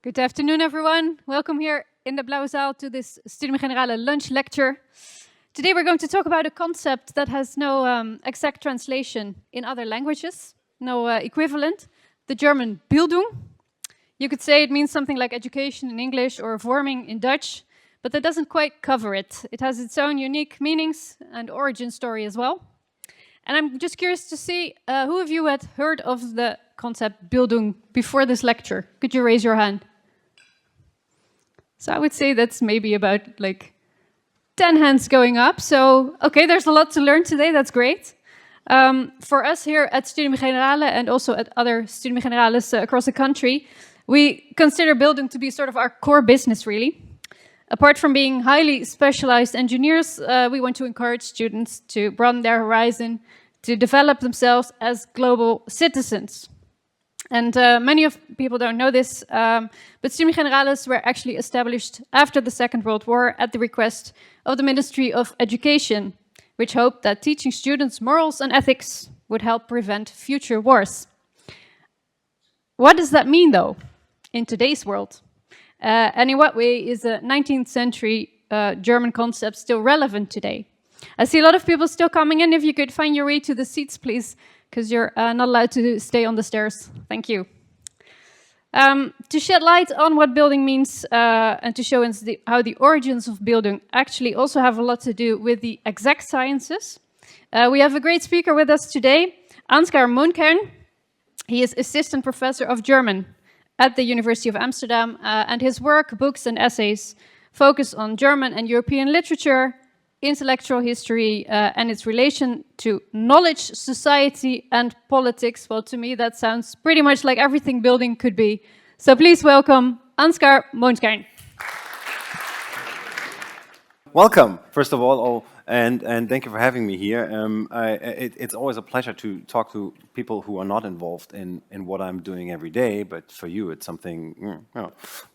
Good afternoon, everyone. Welcome here in the Blauwe Zaal to this Studium Generale lunch lecture. Today we're going to talk about a concept that has no exact translation in other languages, no equivalent, the German Bildung. You could say it means something like education in English or vorming in Dutch, but that doesn't quite cover it. It has its own unique meanings and origin story as well. And I'm just curious to see who of you had heard of the concept Bildung before this lecture. Could you raise your hand? So I would say that's maybe about like 10 hands going up. So, okay, there's a lot to learn today. That's great. For us here at Studium Generale and also at other Studium Generales across the country, we consider Bildung to be sort of our core business, really. Apart from being highly specialized engineers, we want to encourage students to broaden their horizon, to develop themselves as global citizens. And many of people don't know this, but Studium Generales were actually established after the Second World War at the request of the Ministry of Education, which hoped that teaching students morals and ethics would help prevent future wars. What does that mean, though, in today's world? And in what way is a 19th century German concept still relevant today? I see a lot of people still coming in. If you could find your way to the seats, please, because you're not allowed to stay on the stairs. Thank you. To shed light on what Bildung means and to show us how the origins of Bildung actually also have a lot to do with the exact sciences, we have a great speaker with us today, Ansgar Mohnkern. He is assistant professor of German at the University of Amsterdam, and his work, books and essays focus on German and European literature, intellectual history, and its relation to knowledge, society, and politics. Well, to me, that sounds pretty much like everything Bildung could be. So please welcome Ansgar Mohnkern. Welcome, first of all, and thank you for having me here. It's always a pleasure to talk to people who are not involved in what I'm doing every day, but for you it's something,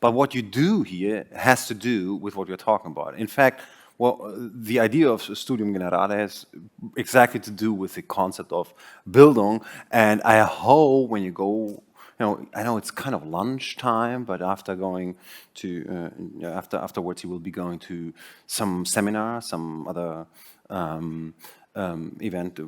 But what you do here has to do with what you're talking about. In fact, well, the idea of Studium Generale has exactly to do with the concept of Bildung, and I hope when you go, I know it's kind of lunchtime, but after going to, afterwards you will be going to some seminar, some other event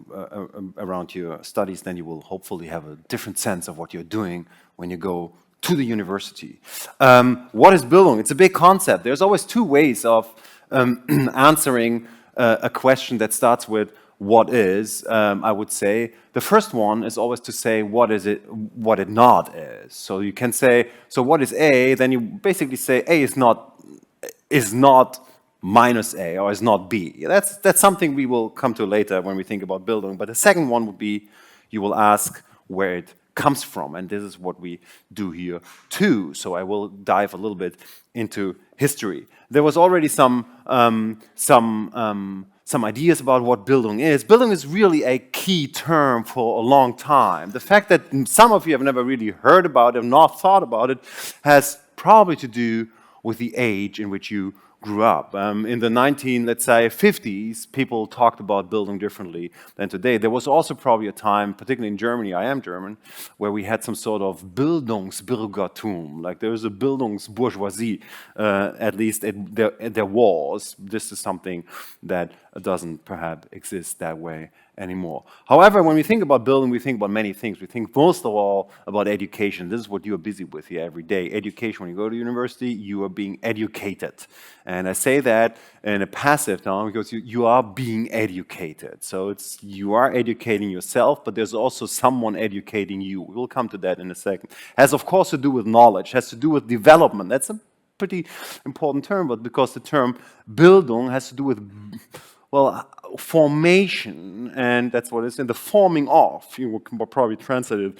around your studies, then you will hopefully have a different sense of what you're doing when you go to the university. What is Bildung? It's a big concept. There's always two ways of answering a question that starts with what is, I would say. The first one is always to say what it not is. So you can say, so what is A? Then you basically say A is not minus A or is not B. That's something we will come to later when we think about Bildung. But the second one would be, you will ask where it comes from, and this is what we do here too. So I will dive a little bit into history. There was already some ideas about what Bildung is. Bildung is really a key term for a long time. The fact that some of you have never really heard about it, not thought about it, has probably to do with the age in which you grew up. In the 50s, people talked about Bildung differently than today. There was also probably a time, particularly in Germany, I am German, where we had some sort of Bildungsbürgertum, like there was a Bildungsbourgeoisie, at least there was. This is something that doesn't perhaps exist that way anymore. However, when we think about Bildung, we think about many things. We think most of all about education. This is what you are busy with here every day. Education, when you go to university, you are being educated. And I say that in a passive now because you are being educated. So you are educating yourself, but there's also someone educating you. We will come to that in a second. Has of course to do with knowledge, has to do with development. That's a pretty important term, but because the term Bildung has to do with, well, formation, and that's what it's in the forming of. You can probably translate it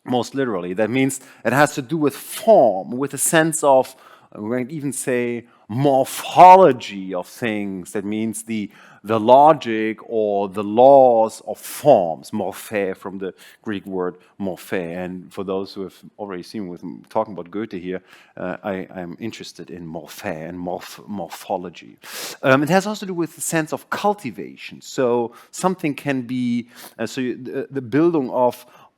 most literally. That means it has to do with form, with a sense of, we might even say, morphology of things. That means the logic or the laws of forms, morphe, from the Greek word morphe. And for those who have already seen with talking about Goethe here, I'm interested in morphe and morphology. It has also to do with the sense of cultivation. So something can be, the Bildung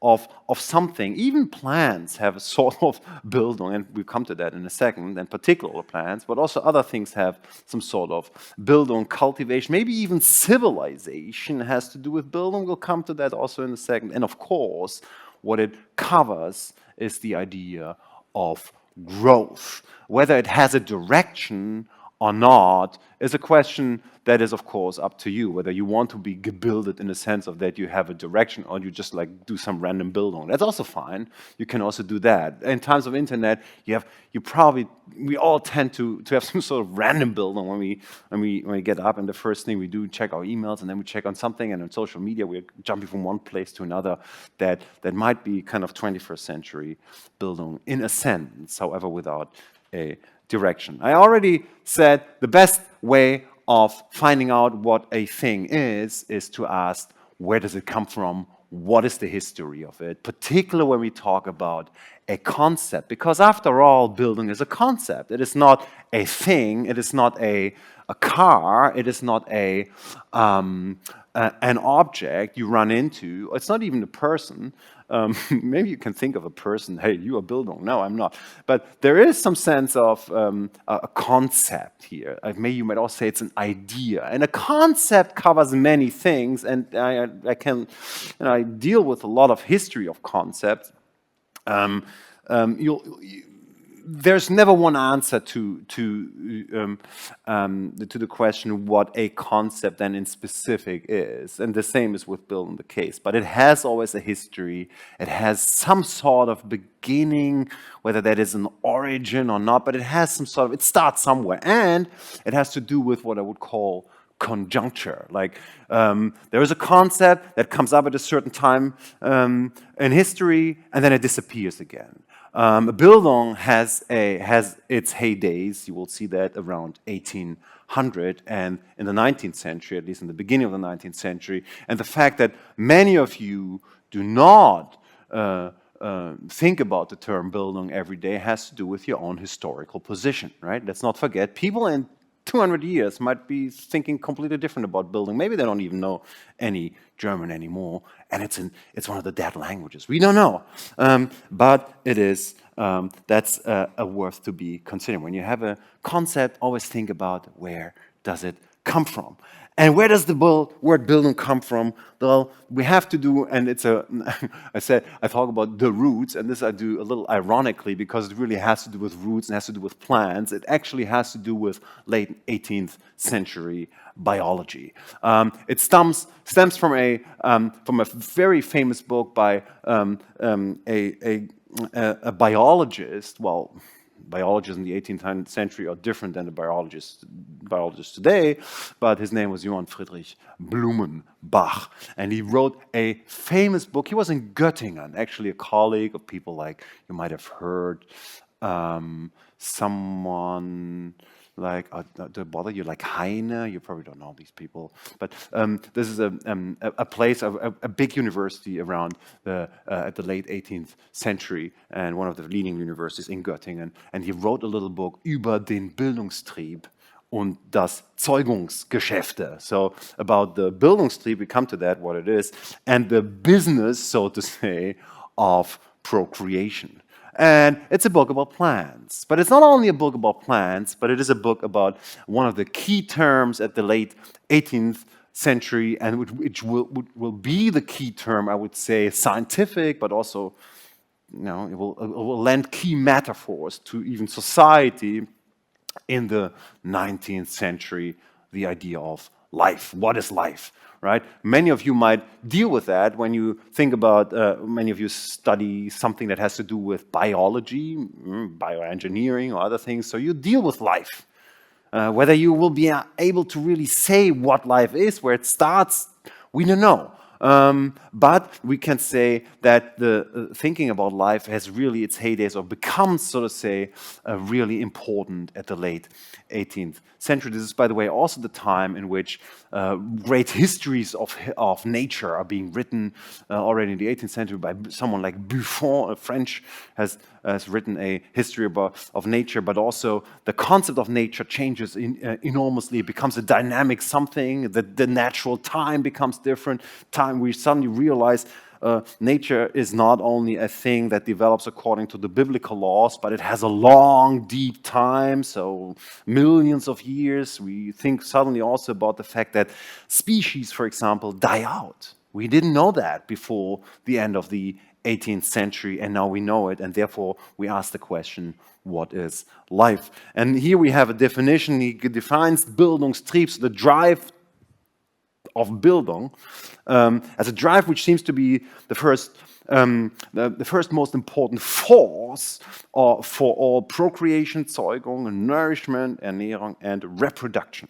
of something. Even plants have a sort of Bildung, and we'll come to that in a second, and particular plants, but also other things have some sort of Bildung, cultivation, maybe even civilization has to do with Bildung. We'll come to that also in a second. And of course, what it covers is the idea of growth. Whether it has a direction or not is a question that is, of course, up to you, whether you want to be gebildet in the sense of that you have a direction or you just like do some random Bildung. That's also fine. You can also do that. In times of internet, we all tend to have some sort of random Bildung when we get up, and the first thing we do, check our emails, and then we check on something, and on social media, we're jumping from one place to another that might be kind of 21st century Bildung in a sense, however, without a direction. I already said the best way of finding out what a thing is to ask, where does it come from? What is the history of it? Particularly when we talk about a concept, because after all, Bildung is a concept. It is not a thing. It is not a car. It is not an object you run into. It's not even a person. Maybe you can think of a person, hey, you are Bildung. No, I'm not. But there is some sense of a concept here. Maybe you might also say it's an idea. And a concept covers many things, and I deal with a lot of history of concepts. There's never one answer to the question what a concept then in specific is, and the same is with Bildung the case. But it has always a history. It has some sort of beginning, whether that is an origin or not. But it has some sort of, it starts somewhere, and it has to do with what I would call conjuncture. Like there is a concept that comes up at a certain time in history, and then it disappears again. Bildung has its heydays. You will see that around 1800 and in the 19th century, at least in the beginning of the 19th century. And the fact that many of you do not think about the term Bildung every day has to do with your own historical position, right? Let's not forget, people in 200 years might be thinking completely different about Bildung. Maybe they don't even know any German anymore, and it's one of the dead languages. We don't know, but it is that's worth to be considered. When you have a concept, always think about where does it come from. And where does the word Bildung come from? Well, we have to do, and it's I talk about the roots, and this I do a little ironically because it really has to do with roots and has to do with plants. It actually has to do with late 18th century biology. It stems from a very famous book by a biologist. Well, biologists in the 18th century are different than the biologists today, but his name was Johann Friedrich Blumenbach, and he wrote a famous book. He was in Göttingen, actually a colleague of people like, you might have heard someone like, do I bother you, like Heine? You probably don't know these people. But this is a place, a big university around at the late 18th century, and one of the leading universities in Göttingen. And he wrote a little book über den Bildungstrieb und das Zeugungsgeschäfte. So about the Bildungstrieb, we come to that, what it is, and the business, so to say, of procreation. And it's a book about plants. But it's not only a book about plants, but it is a book about one of the key terms at the late 18th century, and which will be the key term, I would say, scientific, but also, it will lend key metaphors to even society in the 19th century, the idea of life. What is life? Right? Many of you might deal with that when you think about, many of you study something that has to do with biology, bioengineering, or other things, so you deal with life. Whether you will be able to really say what life is, where it starts, we don't know. But we can say that the thinking about life has really its heydays, or becomes, so to say, really important at the late 18th century. This is, by the way, also the time in which great histories of nature are being written. Already in the 18th century by someone like Buffon, a French, has written a history of nature, but also the concept of nature changes enormously. It becomes a dynamic something. The natural time becomes different. Time, we suddenly realize nature is not only a thing that develops according to the biblical laws, but it has a long, deep time, so millions of years. We think suddenly also about the fact that species, for example, die out. We didn't know that before the end of the 18th century, and now we know it, and therefore we ask the question, what is life? And here we have a definition. He defines Bildungstrieb, so the drive of Bildung, as a drive which seems to be the first most important force for all procreation, Zeugung, nourishment, Ernährung, and reproduction.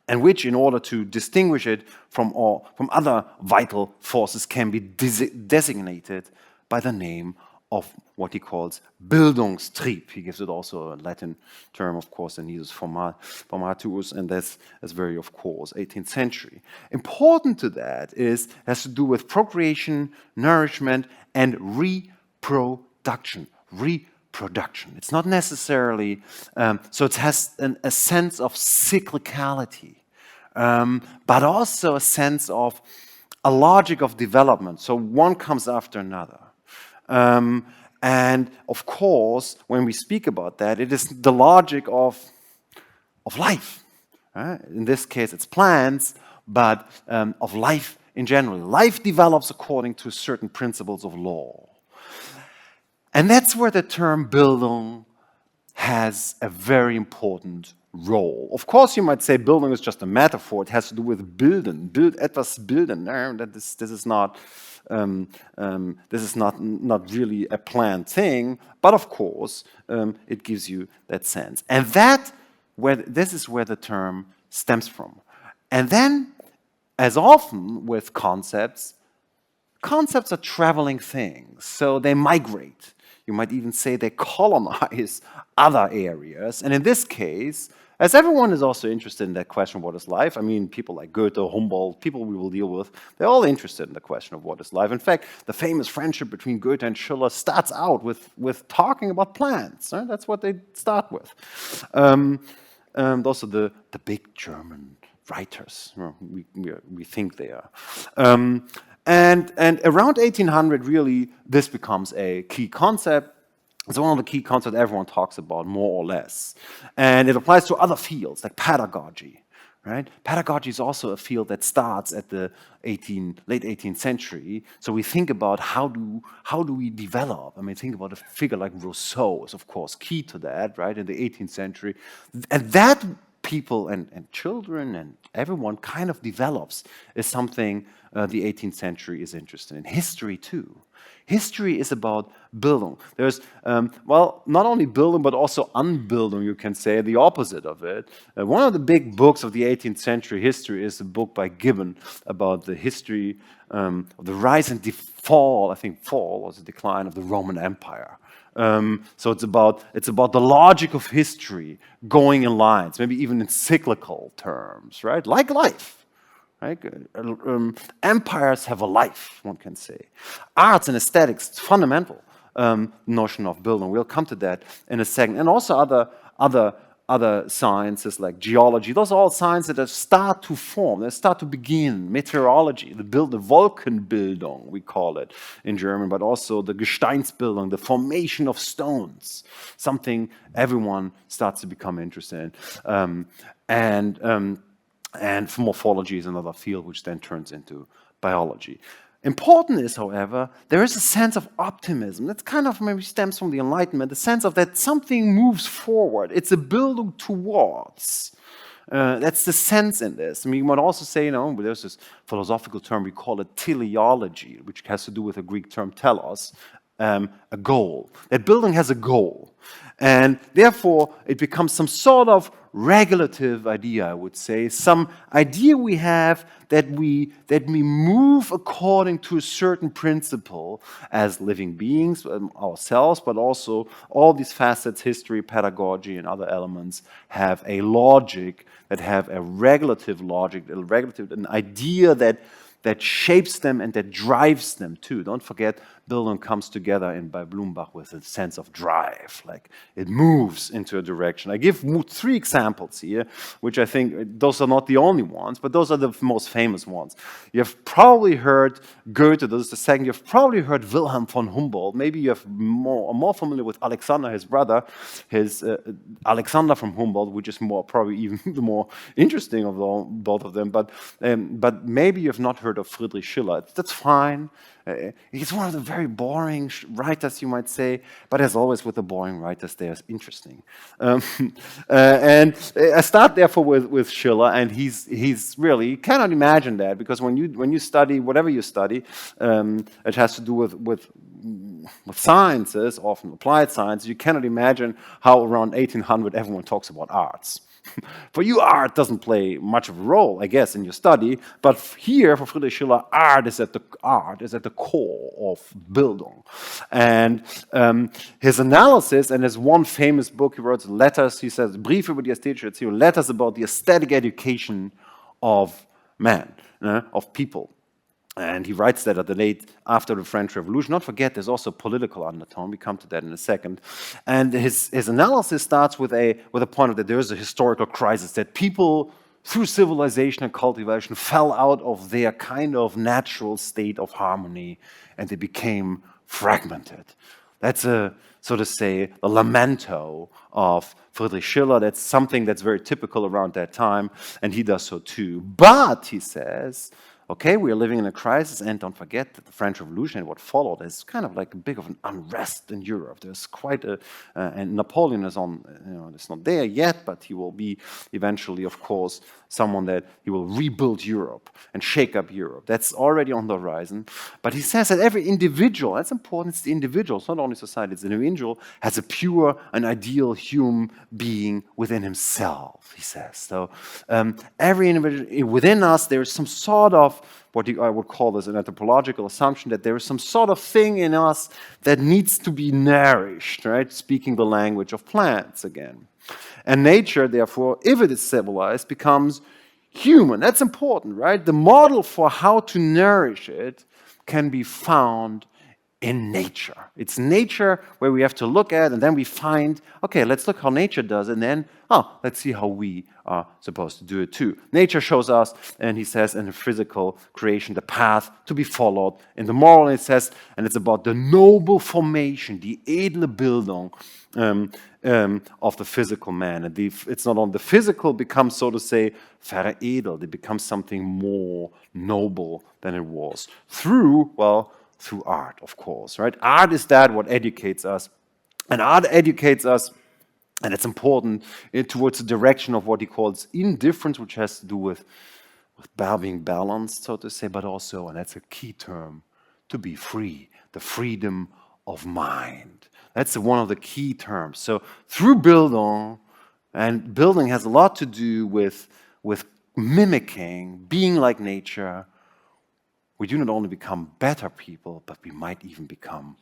And which, in order to distinguish it from other vital forces, can be designated by the name of what he calls Bildungstrieb. He gives it also a Latin term, of course, and he uses formatus, and that's very, of course, 18th century. Important to that has to do with procreation, nourishment, and reproduction. It's not necessarily, so it has a sense of cyclicality, but also a sense of a logic of development. So one comes after another. And of course, when we speak about that, it is the logic of life. Right? In this case, it's plants, but of life in general. Life develops according to certain principles of law. And that's where the term Bildung has a very important role. Of course, you might say Bildung is just a metaphor. It has to do with bilden, etwas bilden. This is not really a planned thing, but of course, it gives you that sense. And this is where the term stems from. And then, as often with concepts are traveling things, so they migrate. You might even say they colonize other areas. And in this case, as everyone is also interested in that question, what is life? I mean, people like Goethe, Humboldt, people we will deal with, they're all interested in the question of what is life. In fact, the famous friendship between Goethe and Schiller starts out with talking about plants. Right? That's what they start with. And also the big German writers, we think they are. And around 1800, really, this becomes a key concept. It's one of the key concepts everyone talks about, more or less. And it applies to other fields, like pedagogy. Right? Pedagogy is also a field that starts at the late 18th century. So we think about how do we develop? I mean, think about a figure like Rousseau is, of course, key to that, right, in the 18th century. And that people and children and everyone kind of develops is something the 18th century is interested in. History, too. History is about Bildung. There's, not only Bildung, but also Unbildung, you can say, the opposite of it. One of the big books of the 18th century history is a book by Gibbon about the history of the rise and fall, I think fall was the decline of the Roman Empire. So it's about the logic of history going in lines, maybe even in cyclical terms, right? Like life. Right? Empires have a life, one can say. Arts and aesthetics, it's fundamental notion of Bildung. We'll come to that in a second. And also other sciences like geology. Those are all sciences that start to form, they start to begin. Meteorology, the Wolkenbildung, we call it in German, but also the Gesteinsbildung, the formation of stones, something everyone starts to become interested in. And morphology is another field which then turns into biology. Important is, however, there is a sense of optimism that kind of maybe stems from the Enlightenment, the sense of that something moves forward. It's a Bildung towards. That's the sense in this. I mean, you might also say, there's this philosophical term, we call it teleology, which has to do with the Greek term telos, a goal. That Bildung has a goal. And therefore, it becomes some sort of regulative idea, I would say, some idea we have that we move according to a certain principle as living beings, ourselves, but also all these facets, history, pedagogy, and other elements have a logic, that have a regulative logic, an idea that that shapes them and that drives them too. Don't forget, Bildung comes together by Blumenbach with a sense of drive, like it moves into a direction. I give 3 examples here, which I think those are not the only ones, but those are the most famous ones. You have probably heard Goethe, this is the second. You've probably heard Wilhelm von Humboldt. Maybe you are more familiar with Alexander, his brother, Alexander from Humboldt, which is probably even the more interesting of both of them. But maybe you have not heard of Friedrich Schiller. That's fine. He's one of the very boring writers, you might say, but as always with the boring writers, they're interesting. And I start therefore with Schiller, and he's really, you cannot imagine that, because when you study whatever you study, it has to do with sciences, often applied science. You cannot imagine how around 1800 everyone talks about arts. For you, art doesn't play much of a role, I guess, in your study. But here, for Friedrich Schiller, art is at the core of Bildung. And his analysis, and his one famous book, he wrote letters, he says, Briefe über die ästhetische Erziehung, letters about the aesthetic education of man, of people. And he writes that after the French Revolution. Not forget, there's also a political undertone. We come to that in a second. And his analysis starts with a point of that there is a historical crisis, that people, through civilization and cultivation, fell out of their kind of natural state of harmony, and they became fragmented. That's so to say, the lamento of Friedrich Schiller. That's something that's very typical around that time, and he does so too. But, he says, okay, we are living in a crisis, and don't forget that the French Revolution and what followed is kind of like a bit of an unrest in Europe. There's quite and Napoleon is it's not there yet, but he will be eventually, of course, someone that he will rebuild Europe and shake up Europe. That's already on the horizon. But he says that every individual, that's important, it's the individual, it's not only society, it's the individual, has a pure and ideal human being within himself, he says. So every individual, within us, there is some sort of what I would call this an anthropological assumption, that there is some sort of thing in us that needs to be nourished, right? Speaking the language of plants again. And nature, therefore, if it is civilized, becomes human. That's important, right? The model for how to nourish it can be found in nature. It's nature where we have to look at, and then we find, okay, let's look how nature does, and then, let's see how we are supposed to do it too. Nature shows us, and he says, in the physical creation, the path to be followed. In the moral, it says, and it's about the noble formation, the edle Bildung of the physical man. And it's not on the physical becomes, so to say, veredelt. It becomes something more noble than it was. Through art, of course, right? Art is what educates us. And art educates us, and it's important, towards the direction of what he calls indifference, which has to do with being balanced, so to say, but also, and that's a key term, to be free, the freedom of mind. That's one of the key terms. So through Bildung, and Bildung has a lot to do with mimicking, being like nature, we do not only become better people, but we might even become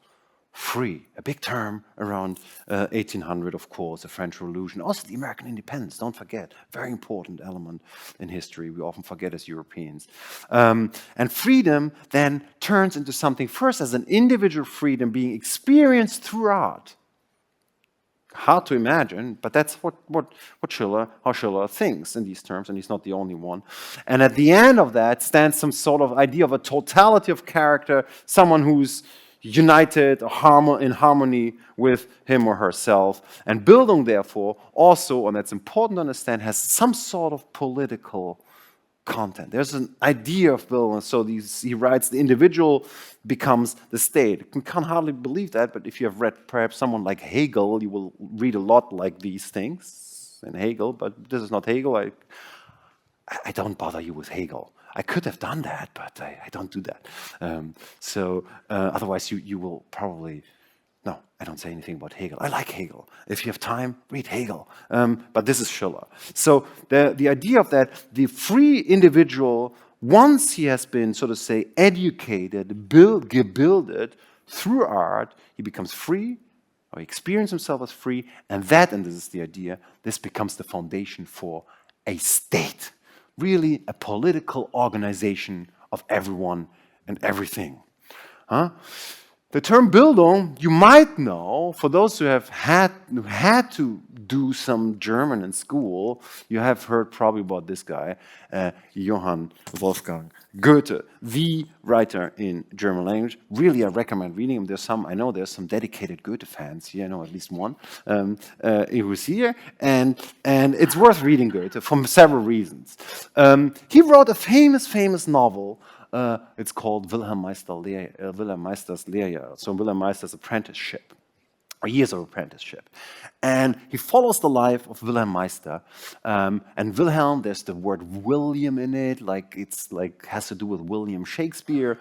free. A big term around 1800, of course, the French Revolution. Also the American independence, don't forget. Very important element in history. We often forget as Europeans. And freedom then turns into something first as an individual freedom being experienced through art. Hard to imagine, but that's how Schiller thinks in these terms, and he's not the only one. And at the end of that stands some sort of idea of a totality of character, someone who's united in harmony with him or herself. And Bildung, therefore, also, and that's important to understand, has some sort of political content. There's an idea of Bildung. So he writes, the individual becomes the state. You can't hardly believe that, but if you have read perhaps someone like Hegel, you will read a lot like these things in Hegel, but this is not Hegel. I don't bother you with Hegel. I could have done that, but I don't do that. Otherwise you will probably... No, I don't say anything about Hegel. I like Hegel. If you have time, read Hegel. But this is Schiller. So the idea of that, the free individual, once he has been, so to say, educated, gebildet through art, he becomes free, or he experiences himself as free, and this is the idea, this becomes the foundation for a state. Really a political organization of everyone and everything. Huh? The term Bildung, you might know, for those who have had to do some German in school, you have heard probably about this guy, Johann Wolfgang Goethe, the writer in German language. Really, I recommend reading him. I know there's some dedicated Goethe fans here. I know at least one who's here, and it's worth reading Goethe for several reasons. He wrote a famous novel. It's called Wilhelm Meister's Lehrjahr, so Wilhelm Meister's apprenticeship, or years of apprenticeship. And he follows the life of Wilhelm Meister. And Wilhelm, there's the word William in it, has to do with William Shakespeare.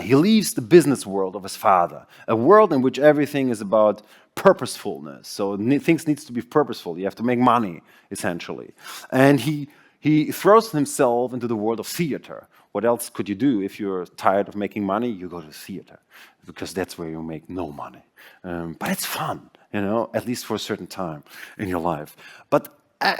He leaves the business world of his father, a world in which everything is about purposefulness. So things needs to be purposeful. You have to make money, essentially. And he throws himself into the world of theater. What else could you do if you're tired of making money? You go to theater, because that's where you make no money. But it's fun, at least for a certain time in your life. But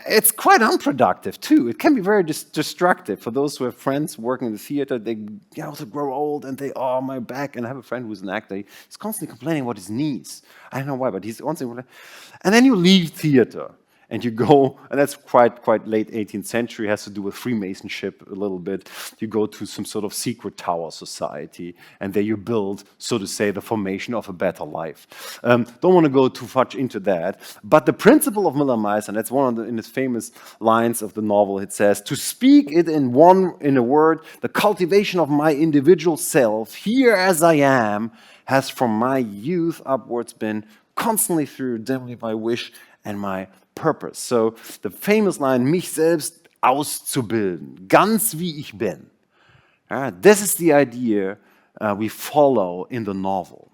it's quite unproductive too. It can be very destructive for those who have friends working in the theater. They also grow old and my back. And I have a friend who's an actor. He's constantly complaining about his knees. I don't know why, but he's constantly. And then you leave theater. And you go, and that's quite late 18th century, has to do with Freemasonship a little bit. You go to some sort of secret tower society, and there you build, so to say, the formation of a better life. Don't want to go too much into that, but the principle of Wilhelm Meister, and that's in his famous lines of the novel, it says, "To speak it in a word, the cultivation of my individual self, here as I am, has from my youth upwards been constantly through dimly my wish and my purpose." So the famous line, "mich selbst auszubilden, ganz wie ich bin." This is the idea we follow in the novel.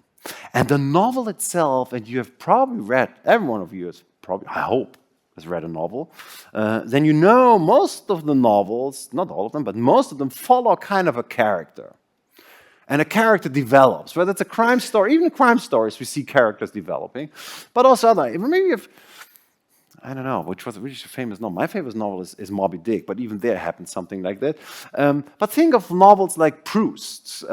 And the novel itself, and you have probably read, every one of you has probably, I hope, has read a novel, then you know most of the novels, not all of them, but most of them follow kind of a character. And a character develops, whether it's a crime story, even crime stories, we see characters developing, but also other, maybe if, I don't know, which is a famous novel. My favorite novel is Moby Dick, but even there happens something like that. But think of novels like Proust's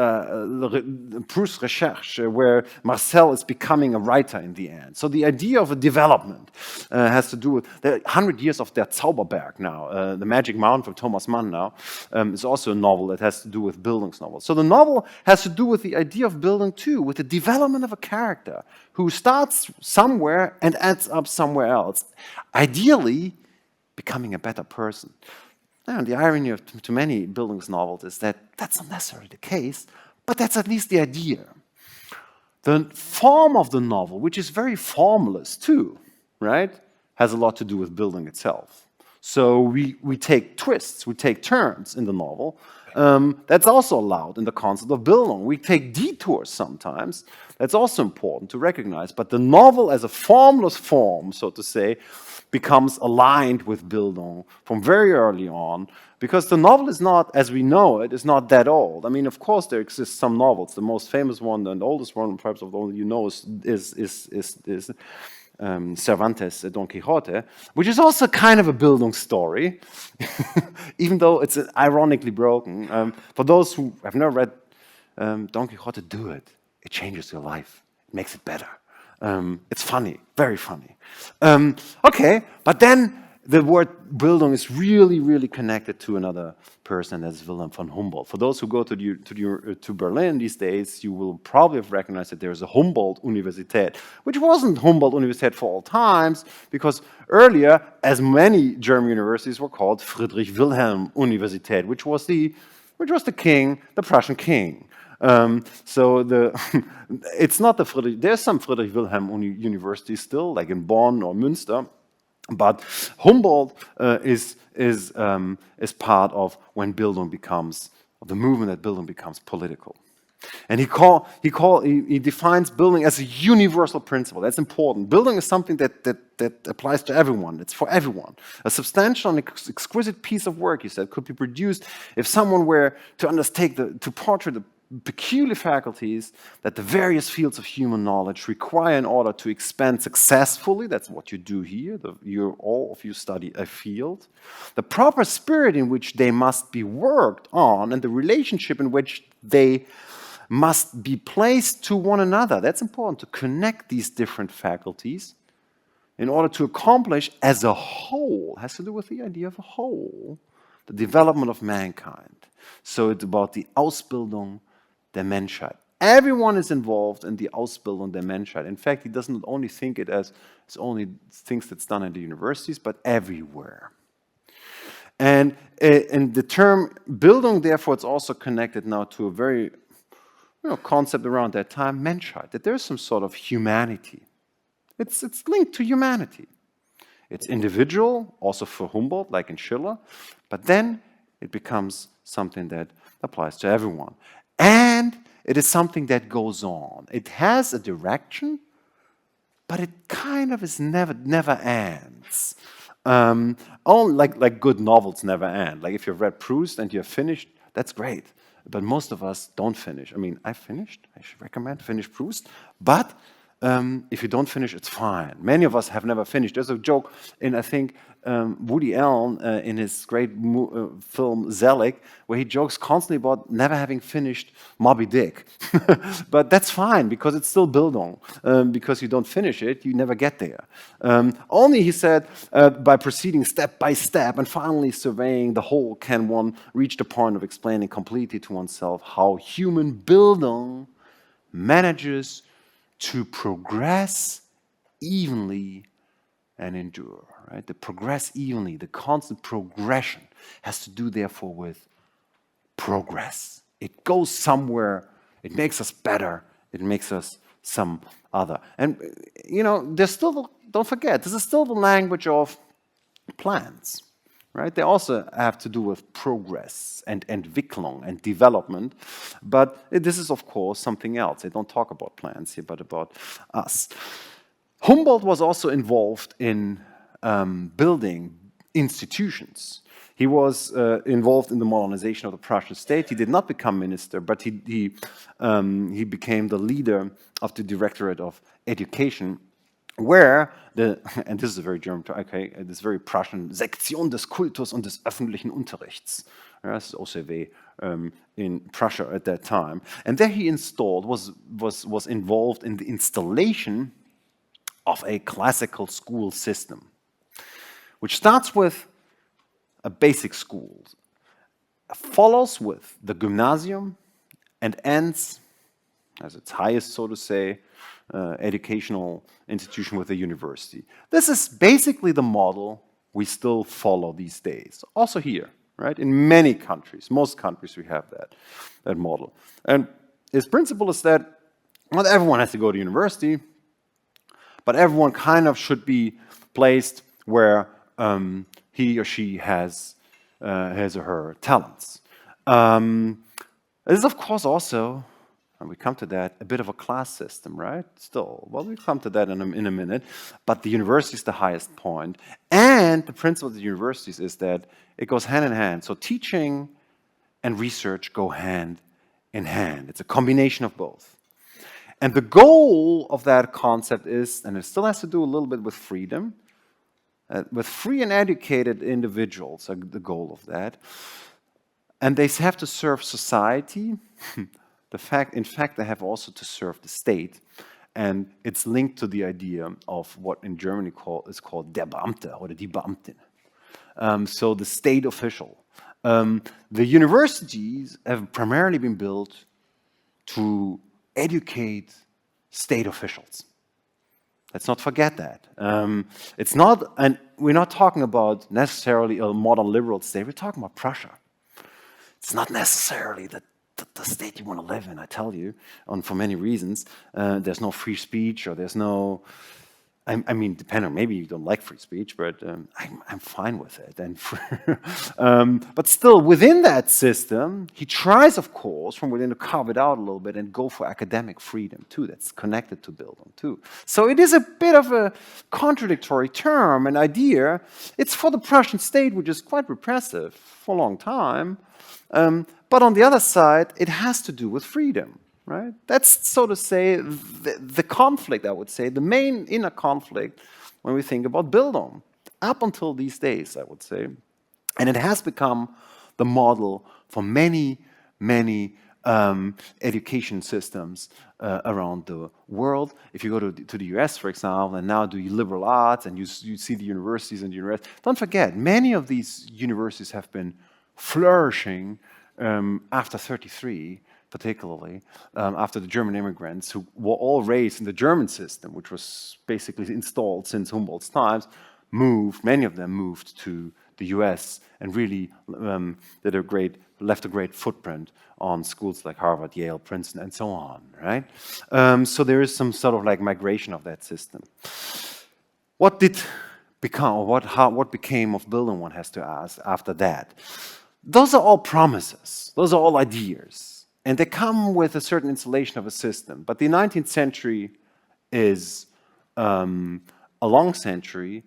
Recherche, where Marcel is becoming a writer in the end. So the idea of a development has to do with the 100 Years of Der Zauberberg now, The Magic Mountain from Thomas Mann now, is also a novel that has to do with Bildung's novel. So the novel has to do with the idea of Bildung too, with the development of a character who starts somewhere and ends up somewhere else, ideally becoming a better person. Now, the irony of too many Bildung's novels is that that's not necessarily the case, but that's at least the idea. The form of the novel, which is very formless too, right, has a lot to do with Bildung itself. So we take twists, we take turns in the novel. That's also allowed in the concept of Bildung. We take detours sometimes. That's also important to recognize. But the novel as a formless form, so to say, becomes aligned with Bildung from very early on, because the novel is not, as we know it, is not that old. I mean, of course, there exist some novels. The most famous one, and the oldest one, perhaps of all you know, is Cervantes' Don Quixote, which is also kind of a Bildung story, even though it's ironically broken. For those who have never read Don Quixote, do it. It changes your life. It makes it better. It's funny, very funny. Okay, but then the word Bildung is really, really connected to another person, that's Wilhelm von Humboldt. For those who go to Berlin these days, you will probably have recognized that there is a Humboldt Universität, which wasn't Humboldt Universität for all times, because earlier, as many German universities were called Friedrich Wilhelm Universität, which was the king, the Prussian king. So it's not the Friedrich. There's some Friedrich Wilhelm universities still, like in Bonn or Münster, but Humboldt is part of when Bildung becomes, the movement that Bildung becomes political. And he defines Bildung as a universal principle. That's important. Bildung is something that applies to everyone. It's for everyone. A substantial and exquisite piece of work, he said, could be produced if someone were to undertake to portray the peculiar faculties that the various fields of human knowledge require in order to expand successfully. That's what you do here. All of you study a field. The proper spirit in which they must be worked on and the relationship in which they must be placed to one another. That's important, to connect these different faculties in order to accomplish as a whole, has to do with the idea of a whole, the development of mankind. So it's about the Ausbildung der Menschheit. Everyone is involved in the Ausbildung der Menschheit. In fact, he doesn't only think it as it's only things that's done at the universities, but everywhere. And the term Bildung, therefore, it's also connected now to a very concept around that time, Menschheit, that there's some sort of humanity. It's linked to humanity. It's individual, also for Humboldt, like in Schiller, but then it becomes something that applies to everyone. And it is something that goes on. It has a direction, but it kind of is never ends. Like good novels never end. Like if you've read Proust and you're finished, that's great. But most of us don't finish. I mean, I finished. I should recommend finish Proust. But if you don't finish, it's fine. Many of us have never finished. There's a joke in, I think, Woody Allen in his great film Zelig, where he jokes constantly about never having finished Moby Dick. But that's fine, because it's still Bildung. Because you don't finish it, you never get there. Only, he said, by proceeding step by step and finally surveying the whole can one reach the point of explaining completely to oneself how human Bildung manages to progress evenly and endure, right? The progress evenly, the constant progression has to do, therefore, with progress. It goes somewhere, it makes us better, it makes us some other. And, there's still, don't forget, this is still the language of plants, right? They also have to do with progress and Entwicklung and development. But this is, of course, something else. They don't talk about plants here, but about us. Humboldt was also involved in building institutions. He was involved in the modernization of the Prussian state. He did not become minister, but he became the leader of the Directorate of Education, where and this is a very German term, okay, this very Prussian, Sektion des Kultus und des öffentlichen Unterrichts. That's OCW in Prussia at that time. And there he was involved in the installation of a classical school system, which starts with a basic school, follows with the gymnasium, and ends, as its highest, so to say, educational institution with a university. This is basically the model we still follow these days. Also here, right? In many countries, most countries, we have that model. And its principle is that not everyone has to go to university, but everyone kind of should be placed where he or she has his or her talents. This is, of course, also, and we come to that, a bit of a class system, right? Still, well, we'll come to that in a minute. But the university is the highest point. And the principle of the universities is that it goes hand in hand. So teaching and research go hand in hand. It's a combination of both. And the goal of that concept is, and it still has to do a little bit with freedom, with free and educated individuals, the goal of that. And they have to serve society. In fact, they have also to serve the state, and it's linked to the idea of what in Germany is called der Beamte or die Beamtin. So the state official. The universities have primarily been built to educate state officials. Let's not forget that. It's not, and we're not talking about necessarily a modern liberal state. We're talking about Prussia. It's not necessarily the state you want to live in, I tell you, for many reasons. There's no free speech, or there's no I mean, depending, maybe you don't like free speech, but I'm fine with it. And but still, within that system, he tries, of course, from within to carve it out a little bit and go for academic freedom too. That's connected to Bildung too. So it is a bit of a contradictory term, an idea. It's for the Prussian state, which is quite repressive for a long time. But on the other side, it has to do with freedom. Right? That's, so to say, the conflict, I would say, the main inner conflict when we think about Bildung, up until these days, I would say. And it has become the model for many, many education systems around the world. If you go to the US, for example, and now do liberal arts, and you see the universities and the universities, don't forget, many of these universities have been flourishing after 1933, particularly after the German immigrants who were all raised in the German system, which was basically installed since Humboldt's times, many of them moved to the US and really left a great footprint on schools like Harvard, Yale, Princeton, and so on, right? So there is some sort of like migration of that system. What did become, or what became of Bildung, one has to ask after that? Those are all promises. Those are all ideas. And they come with a certain installation of a system. But the 19th century is a long century.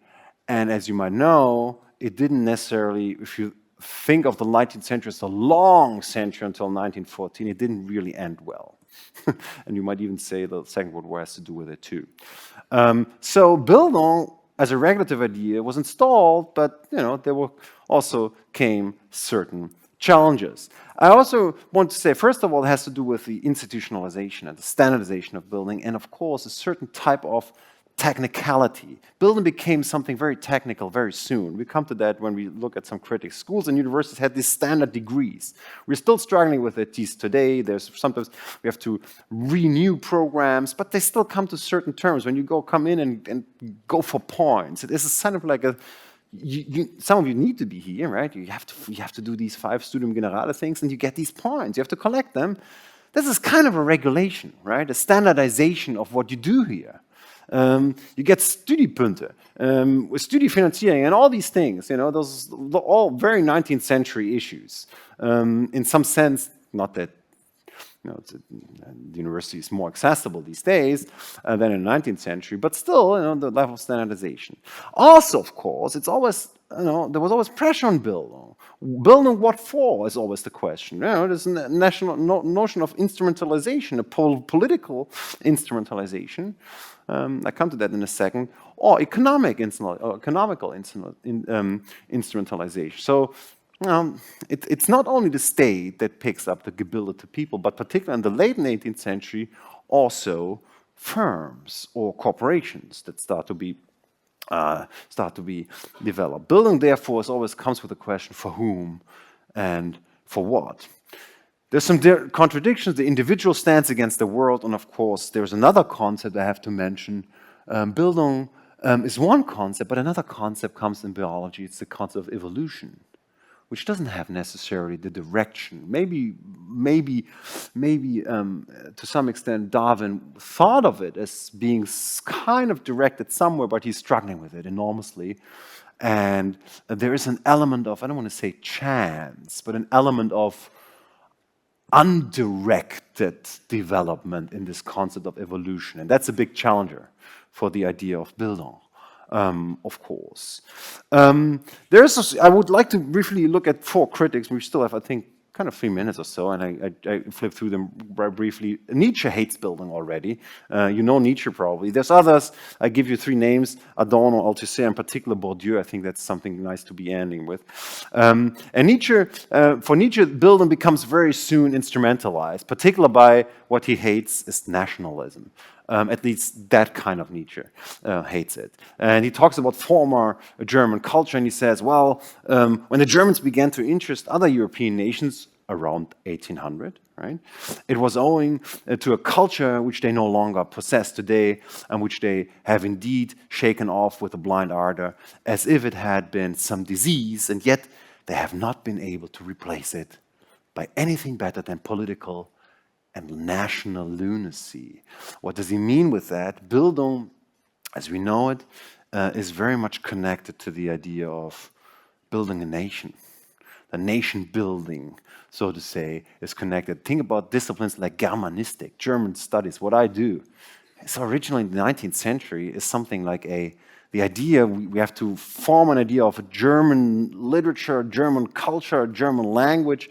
And as you might know, it didn't necessarily, if you think of the 19th century as a long century until 1914, it didn't really end well. And you might even say the Second World War has to do with it too. So Bildung, as a regulative idea, was installed, but there also came certain challenges. I also want to say, first of all, it has to do with the institutionalization and the standardization of Bildung, and of course, a certain type of technicality. Bildung became something very technical very soon. We come to that when we look at some critics. Schools and universities had these standard degrees. We're still struggling with it today. Sometimes we have to renew programs, but they still come to certain terms. When you come in and go for points, it is kind of like a some of you need to be here, right? You have to do these 5 Studium Generale things, and you get these points. You have to collect them. This is kind of a regulation, right? A standardization of what you do here. You get Studiepunkte, Studiefinanzierung, and all these things. Those are all very 19th century issues. In some sense, not that the university is more accessible these days than in the 19th century, but still, the level of standardization. Also, of course, it's always, there was always pressure on Bildung. Bildung what for is always the question. There's a national notion of instrumentalization, a political instrumentalization. I come to that in a second. Or economical instrumentalization. So, it's not only the state that picks up the Gebilde to people, but particularly in the late 18th century, also firms or corporations that start to be developed. Bildung, therefore, always comes with the question for whom and for what. There's some contradictions. The individual stands against the world, and of course, there's another concept I have to mention. Bildung is one concept, but another concept comes in biology. It's the concept of evolution, which doesn't have necessarily the direction. Maybe to some extent Darwin thought of it as being kind of directed somewhere, but he's struggling with it enormously. And there is an element of, I don't want to say chance, but an element of undirected development in this concept of evolution. And that's a big challenger for the idea of Bildung. Of course. I would like to briefly look at 4 critics. We still have, I think, kind of 3 minutes or so, and I flip through them briefly. Nietzsche hates Bildung already. You know Nietzsche probably. There's others. I give you 3 names: Adorno, Althusser, in particular Bourdieu. I think that's something nice to be ending with. And Nietzsche, for Nietzsche, Bildung becomes very soon instrumentalized, particularly by what he hates is nationalism. At least that kind of Nietzsche hates it. And he talks about former German culture, and he says, well, when the Germans began to interest other European nations around 1800, right, it was owing to a culture which they no longer possess today and which they have indeed shaken off with a blind ardor as if it had been some disease, and yet they have not been able to replace it by anything better than political and national lunacy. What does he mean with that? Bildung as we know it, is very much connected to the idea of building a nation. The nation building, so to say, is connected. Think about disciplines like Germanistic, German studies, what I do. So originally in the 19th century is something like the idea, we have to form an idea of a German literature, German culture, German language,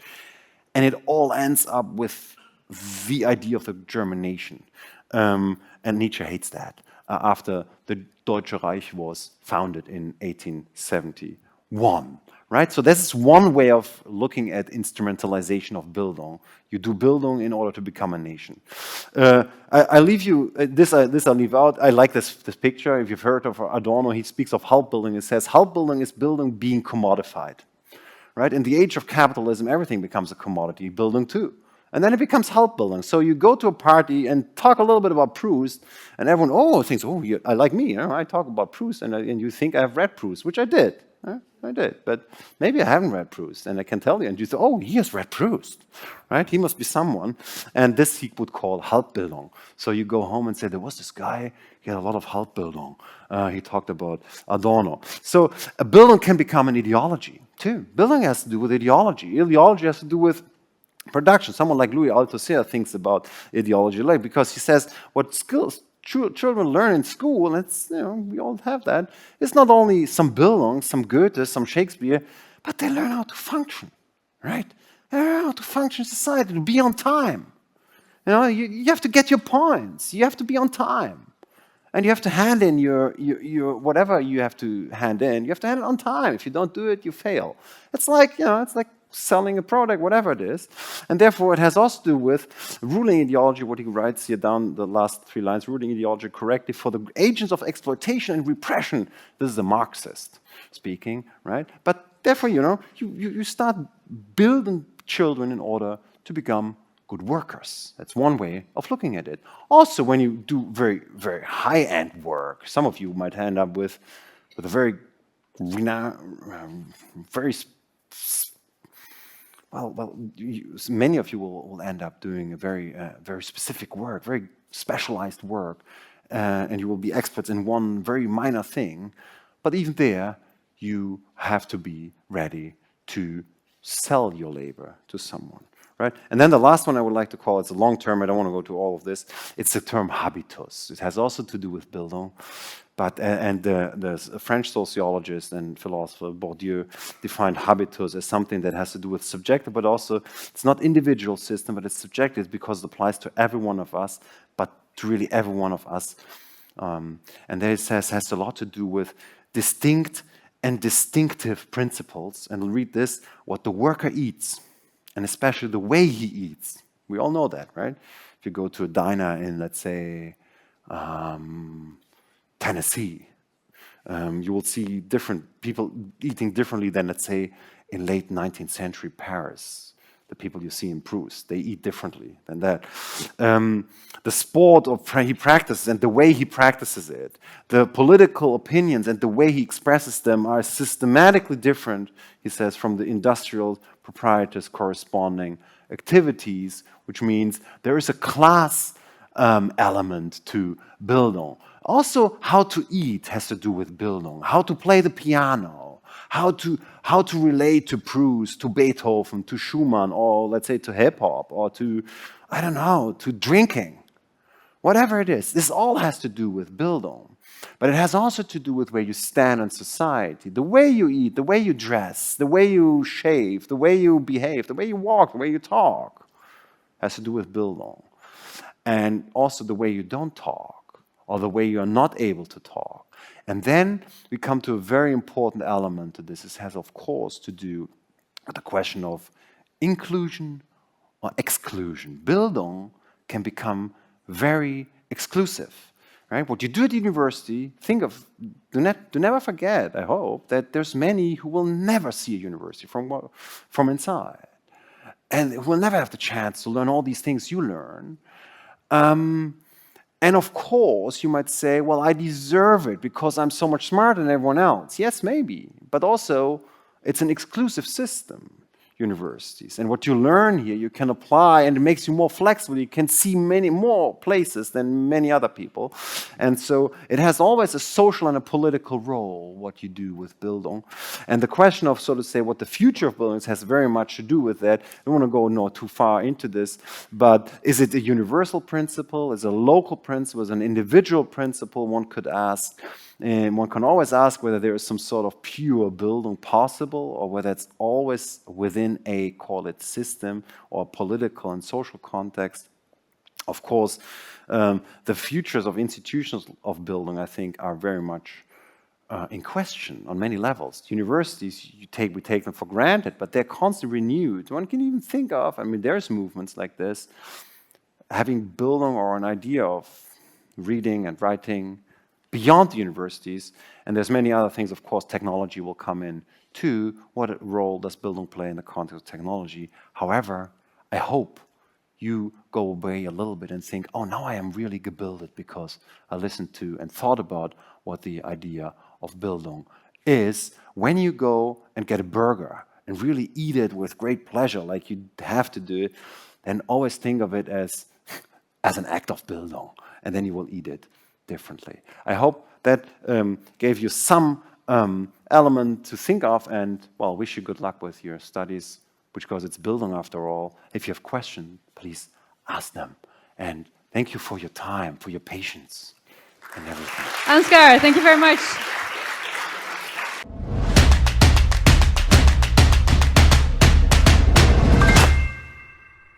and it all ends up with the idea of the German nation. And Nietzsche hates that after the Deutsche Reich was founded in 1871. Right? So this is one way of looking at instrumentalization of Bildung. You do Bildung in order to become a nation. I leave you, this I leave out. I like this picture. If you've heard of Adorno, he speaks of Halbbildung. It says, Halbbildung is Bildung being commodified. Right? In the age of capitalism, everything becomes a commodity, Bildung too. And then it becomes Halbbildung. So you go to a party and talk a little bit about Proust, and everyone, thinks, I like me. I talk about Proust, and you think I have read Proust, which I did. I did, but maybe I haven't read Proust, and I can tell you. And you say, he has read Proust, right? He must be someone. And this he would call Halbbildung. So you go home and say, there was this guy, he had a lot of Halbbildung. He talked about Adorno. So a Bildung can become an ideology, too. Bildung has to do with ideology. Ideology has to do with production. Someone like Louis Althusser thinks about ideology, because he says what skills children learn in school, and it's, we all have that. It's not only some Bildung, some Goethe, some Shakespeare, but they learn how to function, right? They learn how to function in society, to be on time. You have to get your points. You have to be on time. And you have to hand in your whatever you have to hand in. You have to hand it on time. If you don't do it, you fail. It's like, it's like selling a product, whatever it is. And therefore, it has also to do with ruling ideology, what he writes here down the last 3 lines, ruling ideology correctly for the agents of exploitation and repression. This is a Marxist speaking, right? But therefore, you start building children in order to become good workers. That's one way of looking at it. Also, when you do very, very high-end work, some of you might end up with a very many of you will end up doing a very, very specific work, very specialized work, and you will be experts in one very minor thing. But even there, you have to be ready to sell your labor to someone, right? And then the last one I would like to call, it's a long term, I don't want to go to all of this, it's the term habitus. It has also to do with Bildung. But, the French sociologist and philosopher Bourdieu defined habitus as something that has to do with subjective, but also it's not individual system, but it's subjective because it applies to every one of us, but to really every one of us. And there it says has a lot to do with distinct and distinctive principles. And we'll read this, what the worker eats, and especially the way he eats. We all know that, right? If you go to a diner in, let's say, Tennessee, you will see different people eating differently than, let's say, in late 19th century Paris. The people you see in Proust, they eat differently than that. The sport he practices and the way he practices it, the political opinions and the way he expresses them are systematically different, he says, from the industrial proprietors' corresponding activities, which means there is a class element to Bildung. Also, how to eat has to do with Bildung, how to play the piano, how to relate to Proust, to Beethoven, to Schumann, or let's say to hip-hop, or to, I don't know, to drinking. Whatever it is, this all has to do with Bildung. But it has also to do with where you stand in society, the way you eat, the way you dress, the way you shave, the way you behave, the way you walk, the way you talk, has to do with Bildung. And also the way you don't talk, or the way you are not able to talk. And then we come to a very important element to this. This has, of course, to do with the question of inclusion or exclusion. Bildung can become very exclusive. Right? What you do at university, do never forget, I hope, that there's many who will never see a university from inside. And who will never have the chance to learn all these things you learn. And of course, you might say, well, I deserve it because I'm so much smarter than everyone else. Yes, maybe. But also, it's an exclusive system. universities. And what you learn here, you can apply, and it makes you more flexible. You can see many more places than many other people. And so it has always a social and a political role, what you do with Bildung. And the question of, so to say, what the future of Bildung has very much to do with that. I don't want to go not too far into this, but is it a universal principle? Is it a local principle? Is it an individual principle? One could ask. And one can always ask whether there is some sort of pure Bildung possible, or whether it's always within a, call it, system or political and social context. Of course, the futures of institutions of Bildung, I think, are very much in question on many levels. Universities, we take them for granted, but they're constantly renewed. One can even think of, I mean, there's movements like this, having Bildung or an idea of reading and writing beyond the universities, and there's many other things. Of course, technology will come in too. What role does Bildung play in the context of technology? However, I hope you go away a little bit and think, oh, now I am really gebildet because I listened to and thought about what the idea of Bildung is. When you go and get a burger and really eat it with great pleasure, like you have to do it, then always think of it as an act of Bildung, and then you will eat it differently. I hope that gave you some element to think of, and, well, wish you good luck with your studies, because it's Bildung after all. If you have questions, please ask them. And thank you for your time, for your patience, and everything. Ansgar, thank you very much.